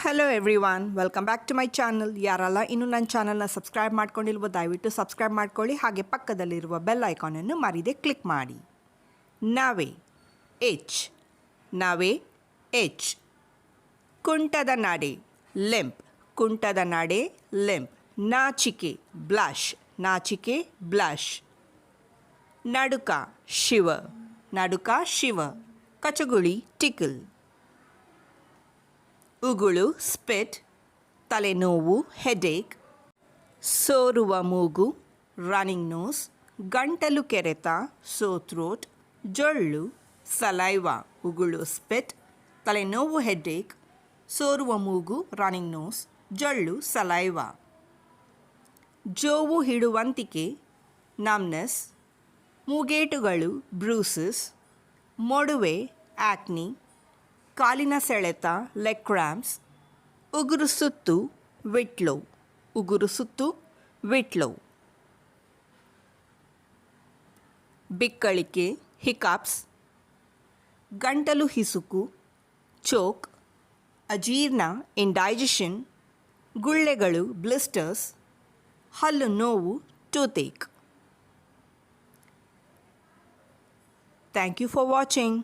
Hello everyone, welcome back to my channel. ಯಾರೆಲ್ಲ ಇನ್ನೂ ನನ್ನ ಚಾನಲ್ನ ಸಬ್ಸ್ಕ್ರೈಬ್ ಮಾಡ್ಕೊಂಡಿಲ್ವೋ ದಯವಿಟ್ಟು ಸಬ್ಸ್ಕ್ರೈಬ್ ಮಾಡ್ಕೊಳ್ಳಿ. ಹಾಗೆ ಪಕ್ಕದಲ್ಲಿರುವ ಬೆಲ್ ಐಕಾನನ್ನು ಮರೀದೆ ಕ್ಲಿಕ್ ಮಾಡಿ. ನವೆ ಎಚ್, ನವೆ ಎಚ್. ಕುಂಟದ ನಡೆ ಲಿಂಪ್, ಕುಂಟದ ನಡೆ ಲಿಂಪ್. ನಾಚಿಕೆ ಬ್ಲಶ್, ನಾಚಿಕೆ ಬ್ಲಶ್. ನಡುಕ ಶಿವ, ನಡುಕ ಶಿವ. ಕಚಗುಳಿ ಟಿಕಲ್. ಉಗುಳು ಸ್ಪಿಟ್, ತಲೆನೋವು ಹೆಡೇಕ್. ಸೋರುವ ಮೂಗು ರನ್ನಿಂಗ್ ನೋಸ್. ಗಂಟಲು ಕೆರೆತ ಸೋ ಥ್ರೋಟ್. ಜೊಳ್ಳು ಸಲೈವ. ಉಗುಳು ಸ್ಪಿಟ್, ತಲೆನೋವು ಹೆಡೇಕ್, ಸೋರುವ ಮೂಗು ರನ್ನಿಂಗ್ ನೋಸ್, ಜೊಳ್ಳು ಸಲೈವ. ಜೋವು ಹಿಡುವಂತಿಕೆ ನಮ್ನೆಸ್. ಮೂಗೇಟುಗಳು ಬ್ರೂಸಸ್. ಮೊಡುವೆ ಆಕ್ನಿ. ಕಾಲಿನ ಸೆಳೆತ ಲೆಗ್ ಕ್ರ್ಯಾಂಪ್ಸ್. ಉಗುರು ಸುತ್ತು ವಿಟ್ಲೋ, ಉಗುರು ಸುತ್ತು ವಿಟ್ಲೋ. ಬಿಕ್ಕಳಿಕೆ ಹಿಕಾಪ್ಸ್. ಗಂಟಲು ಹಿಸುಕು ಚೋಕ್. ಅಜೀರ್ಣ ಇಂಡೈಜೆಷನ್. ಗುಳ್ಳೆಗಳು ಬ್ಲಿಸ್ಟರ್ಸ್. ಹಲ್ಲು ನೋವು toothache. Thank you for watching.